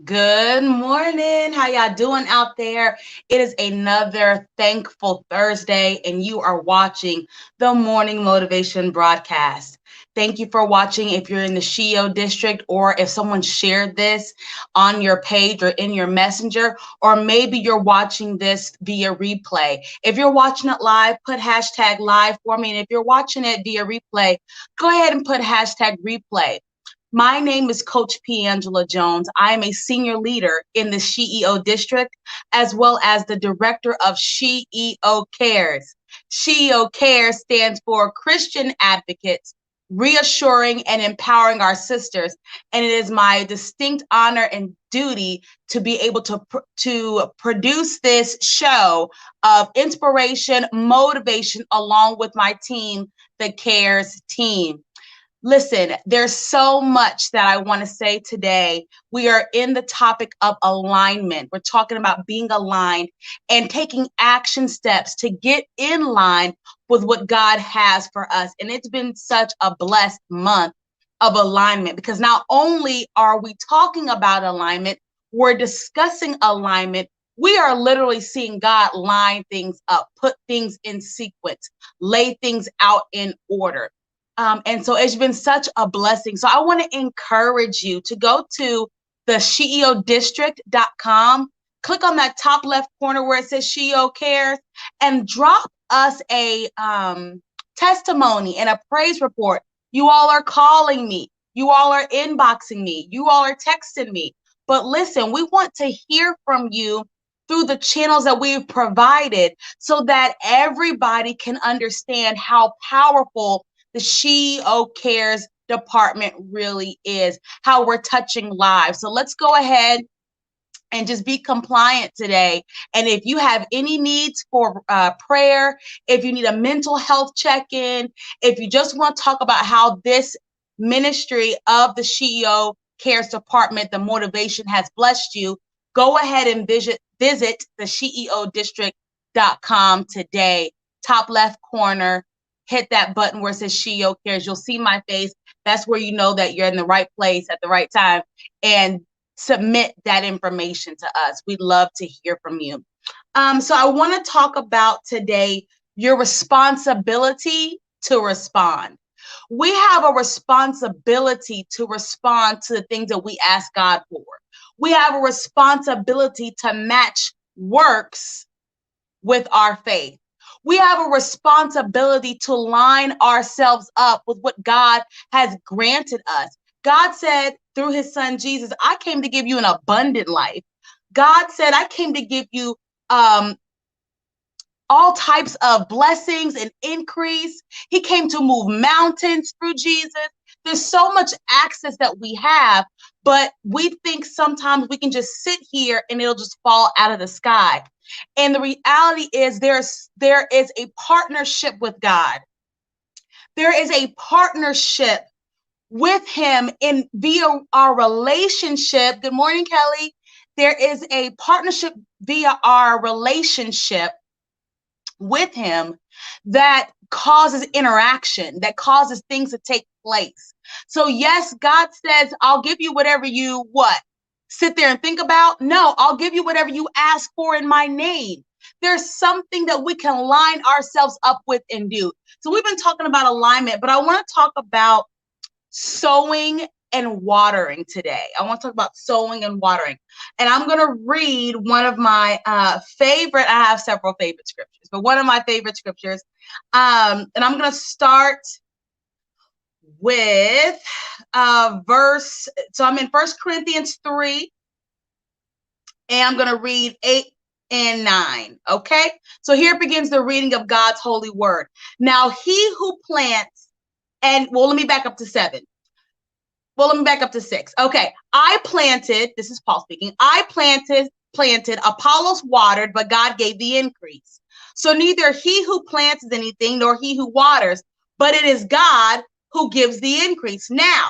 Good morning. How y'all doing out there? It is another thankful Thursday, and you are watching the Morning Motivation broadcast. Thank you for watching. If you're in the SheEO district, or if someone shared this on your page or in your messenger, or maybe you're watching this via replay. If you're watching it live, put hashtag live for me. And if you're watching it via replay, go ahead and put hashtag replay. My name is Coach P. Angela Jones. I am a senior leader in the SheEO district, as well as the director of SheEO C.A.R.E.S. SheEO C.A.R.E.S stands for Christian Advocates, Reassuring and Empowering Our Sisters. And it is my distinct honor and duty to be able to produce this show of inspiration, motivation, along with my team, the C.A.R.E.S team. Listen, there's so much that I want to say today. We are in the topic of alignment. We're talking about being aligned and taking action steps to get in line with what God has for us. And it's been such a blessed month of alignment because not only are we talking about alignment, we're discussing alignment. We are literally seeing God line things up, put things in sequence, lay things out in order. And so it's been such a blessing. So I want to encourage you to go to the SheEOdistrict.com, click on that top left corner where it says SheEO C.A.R.E.S, and drop us a testimony and a praise report. You all are calling me. You all are inboxing me. You all are texting me. But listen, we want to hear from you through the channels that we've provided so that everybody can understand how powerful the SheEO C.A.R.E.S department really is, how we're touching lives. So let's go ahead and just be compliant today. And if you have any needs for prayer, if you need a mental health check-in, if you just want to talk about how this ministry of the SheEO C.A.R.E.S department, the motivation has blessed you, go ahead and visit the SheEOdistrict.com today. Top left corner, hit that button where it says SheEO C.A.R.E.S. You'll see my face. That's where you know that you're in the right place at the right time. And submit that information to us. We'd love to hear from you. So I want to talk about today your responsibility to respond. We have a responsibility to respond to the things that we ask God for. We have a responsibility to match works with our faith. We have a responsibility to line ourselves up with what God has granted us. God said through his son Jesus, I came to give you an abundant life. God said, I came to give you all types of blessings and increase. He came to move mountains through Jesus. There's so much access that we have, but we think sometimes we can just sit here and it'll just fall out of the sky. And the reality is there is a partnership with God. There is a partnership with him in via our relationship. Good morning, Kelly. There is a partnership via our relationship with him that causes interaction, that causes things to take place. So yes, God says, I'll give you whatever you sit there and think about. No, I'll give you whatever you ask for in my name. There's something that we can line ourselves up with and do. So we've been talking about alignment, but I want to talk about sowing and watering today. I want to talk about sowing and watering. And I'm going to read one of my favorite, I have several favorite scriptures, but one of my favorite scriptures. And I'm going to start with verse. So I'm in 1 Corinthians 3, and I'm going to read 8 and 9. Okay. So here begins the reading of God's holy word. Now he who plants let me back up to 7. Well, let me back up to 6. Okay. I planted, this is Paul speaking. I planted, Apollos watered, but God gave the increase. So neither he who plants anything nor he who waters, but it is God who gives the increase. Now,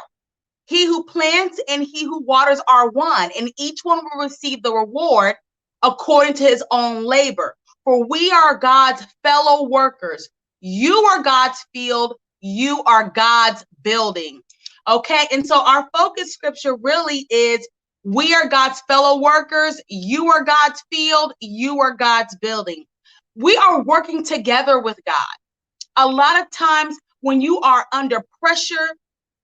he who plants and he who waters are one, and each one will receive the reward according to his own labor. For we are God's fellow workers. You are God's field. You are God's building. Okay, and so our focus scripture really is We are God's fellow workers. You are God's field. You are God's building. We are working together with God. A lot of times when you are under pressure,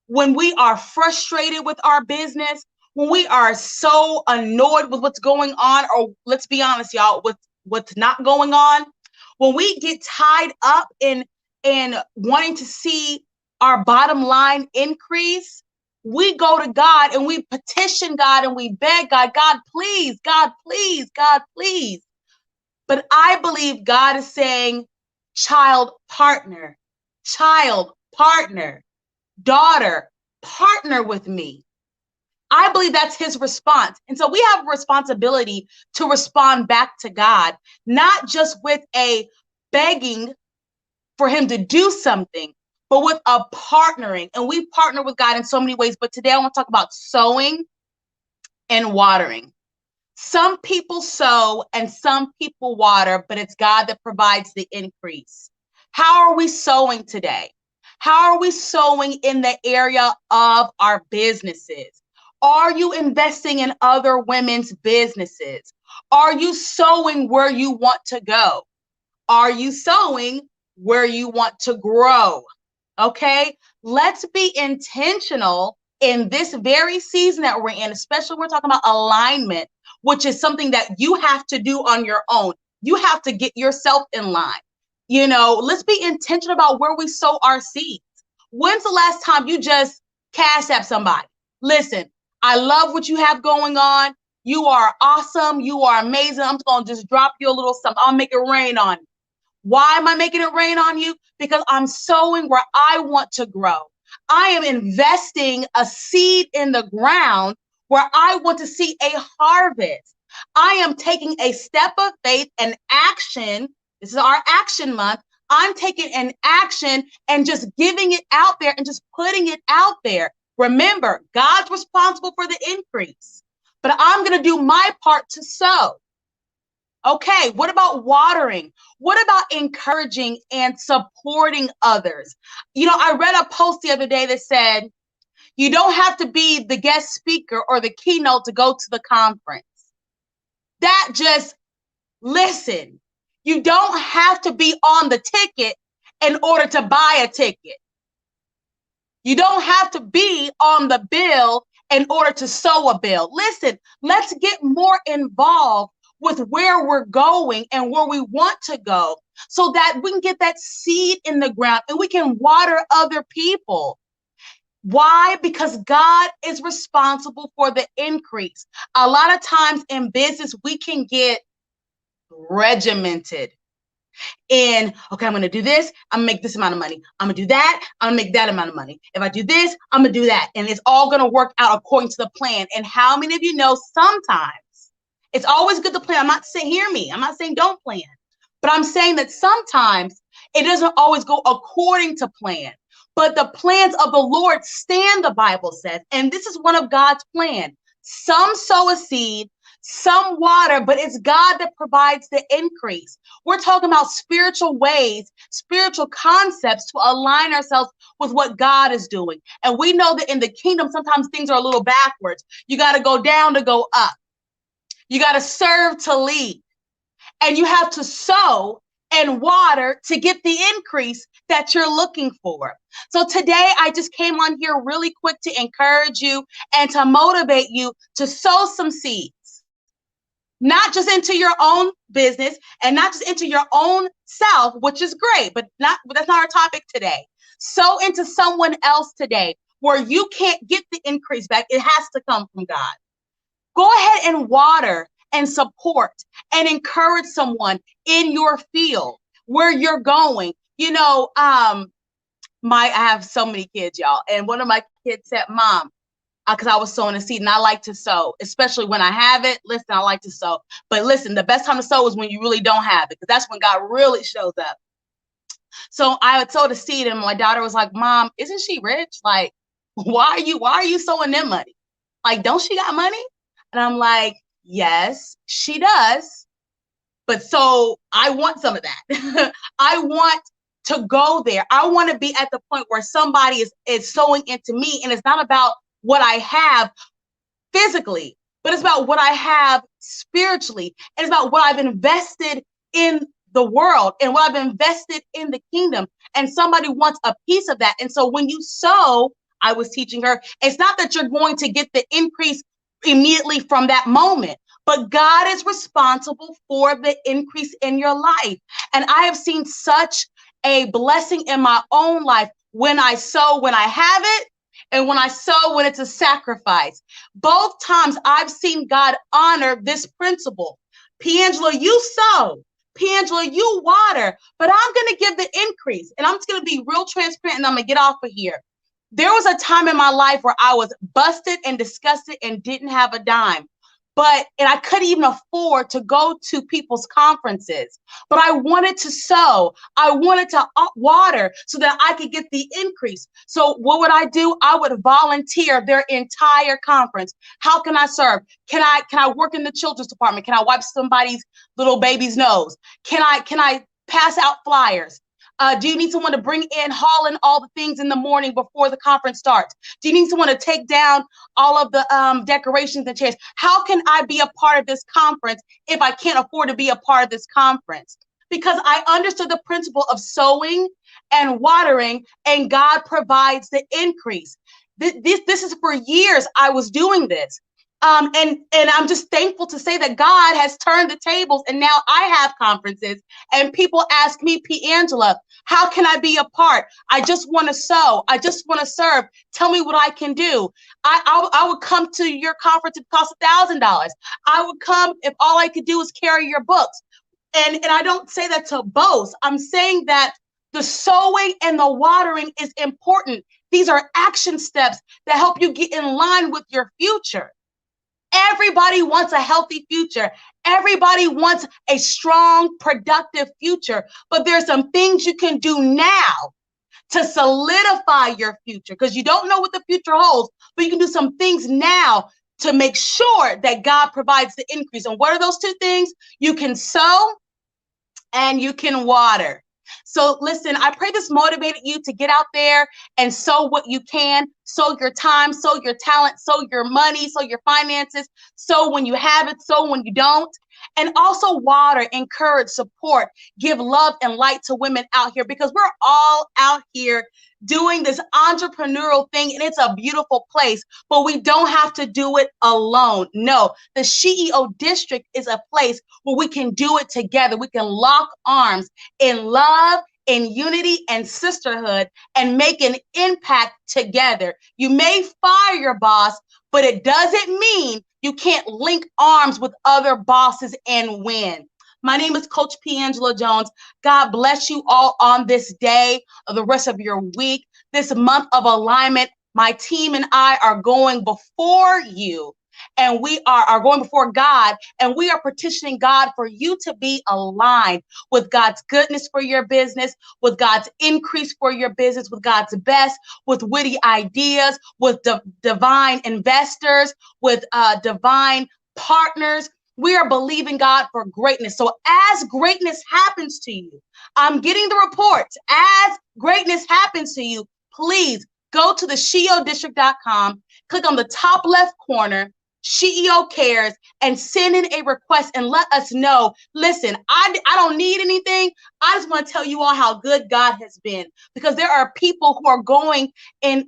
when we are frustrated with our business, when we are so annoyed with what's going on, or let's be honest, y'all, with what's not going on, when we get tied up in wanting to see our bottom line increase, we go to God and we petition God and we beg God, God, please, God, please, God, please. But I believe God is saying, child, partner, daughter, partner with me. I believe that's his response. And so we have a responsibility to respond back to God, not just with a begging for him to do something, but with a partnering. And we partner with God in so many ways. But today I want to talk about sowing and watering. Some people sow and some people water, but it's God that provides the increase. How are we sowing today? How are we sowing in the area of our businesses? Are you investing in other women's businesses? Are you sowing where you want to go? Are you sowing where you want to grow? Okay, let's be intentional in this very season that we're in, especially we're talking about alignment, which is something that you have to do on your own. You have to get yourself in line. You know, let's be intentional about where we sow our seeds. When's the last time you just cash app somebody? Listen, I love what you have going on. You are awesome. You are amazing. I'm going to just drop you a little something. I'll make it rain on you. Why am I making it rain on you? Because I'm sowing where I want to grow. I am investing a seed in the ground where I want to see a harvest. I am taking a step of faith and action. This is our action month. I'm taking an action and just giving it out there and just putting it out there. Remember, God's responsible for the increase, but I'm going to do my part to sow. Okay, what about watering? What about encouraging and supporting others? You know, I read a post the other day that said, you don't have to be the guest speaker or the keynote to go to the conference. That just, listen, you don't have to be on the ticket in order to buy a ticket. You don't have to be on the bill in order to sow a bill. Listen, let's get more involved with where we're going and where we want to go so that we can get that seed in the ground and we can water other people. Why? Because God is responsible for the increase. A lot of times in business, we can get regimented in, okay, I'm going to do this. I'm going to make this amount of money. I'm going to do that. I'm going to make that amount of money. If I do this, I'm going to do that. And it's all going to work out according to the plan. And how many of you know sometimes it's always good to plan? I'm not saying, hear me, I'm not saying don't plan, but I'm saying that sometimes it doesn't always go according to plan. But the plans of the Lord stand, the Bible says. And this is one of God's plan. Some sow a seed, some water, but it's God that provides the increase. We're talking about spiritual ways, spiritual concepts to align ourselves with what God is doing. And we know that in the kingdom, sometimes things are a little backwards. You got to go down to go up. You got to serve to lead. And you have to sow and water to get the increase that you're looking for. So today I just came on here really quick to encourage you and to motivate you to sow some seeds. Not just into your own business and not just into your own self, which is great, but that's not our topic today. Sow into someone else today where you can't get the increase back. It has to come from God. Go ahead and water and support and encourage someone in your field where you're going. You know, I have so many kids, y'all. And one of my kids said, Mom, because I was sowing a seed and I like to sow, especially when I have it. Listen, I like to sow. But listen, the best time to sow is when you really don't have it, because that's when God really shows up. So I had sowed a seed and my daughter was like, Mom, isn't she rich? Like, why are you sowing them money? Like, don't she got money? And I'm like, yes, she does. But so I want some of that. I want to go there. I want to be at the point where somebody is sowing into me, and it's not about what I have physically, but it's about what I have spiritually. It's about what I've invested in the world and what I've invested in the kingdom. And somebody wants a piece of that. And so when you sow, I was teaching her, it's not that you're going to get the increase immediately from that moment, but God is responsible for the increase in your life. And I have seen such a blessing in my own life when I sow, when I have it, and when I sow, when it's a sacrifice. Both times I've seen God honor this principle. Piangela, you sow. Piangela, you water, but I'm going to give the increase. And I'm just going to be real transparent and I'm going to get off of here. There was a time in my life where I was busted and disgusted and didn't have a dime. And I couldn't even afford to go to people's conferences, but I wanted to sow. I wanted to water so that I could get the increase. So what would I do? I would volunteer their entire conference. How can I serve? Can I work in the children's department? Can I wipe somebody's little baby's nose? Can I pass out flyers? Do you need someone to bring in, haul in all the things in the morning before the conference starts? Do you need someone to take down all of the decorations and chairs? How can I be a part of this conference if I can't afford to be a part of this conference? Because I understood the principle of sowing and watering, and God provides the increase. This is for years I was doing this. And I'm just thankful to say that God has turned the tables, and now I have conferences and people ask me, Piangela, how can I be a part? I just want to sow. I just want to serve. Tell me what I can do. I would come to your conference if it cost $1,000. I would come if all I could do is carry your books. And I don't say that to boast. I'm saying that the sowing and the watering is important. These are action steps that help you get in line with your future. Everybody wants a healthy future. Everybody wants a strong, productive future. But there's some things you can do now to solidify your future, because you don't know what the future holds, but you can do some things now to make sure that God provides the increase. And what are those two things? You can sow and you can water. So listen, I pray this motivated you to get out there and sow what you can, sow your time, sow your talent, sow your money, sow your finances, sow when you have it, sow when you don't. And also water, encourage, support, give love and light to women out here, because we're all out here doing this entrepreneurial thing, and it's a beautiful place, but we don't have to do it alone. No, the SheEO district is a place where we can do it together. We can lock arms in love, in unity and sisterhood, and make an impact together. You may fire your boss, but it doesn't mean you can't link arms with other bosses and win. My name is Coach Piangela Jones. God bless you all on this day, of the rest of your week, this month of alignment. My team and I are going before you, and we are going before God, and we are petitioning God for you to be aligned with God's goodness for your business, with God's increase for your business, with God's best, with witty ideas, with divine investors, with divine partners. We are believing God for greatness. So as greatness happens to you, I'm getting the reports. As greatness happens to you, please go to the SheEOdistrict.com, click on the top left corner, SheEO C.A.R.E.S, and send in a request and let us know. Listen, I don't need anything. I just want to tell you all how good God has been, because there are people who are going in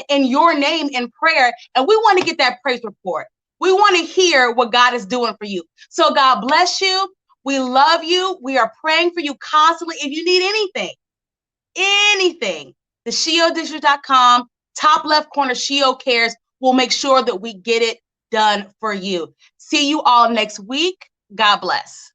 your name in prayer, and we want to get that praise report. We want to hear what God is doing for you. So God bless you. We love you. We are praying for you constantly. If you need anything, the SheEOdistrict.com, top left corner, SheEO C.A.R.E.S, will make sure that we get it done for you. See you all next week. God bless.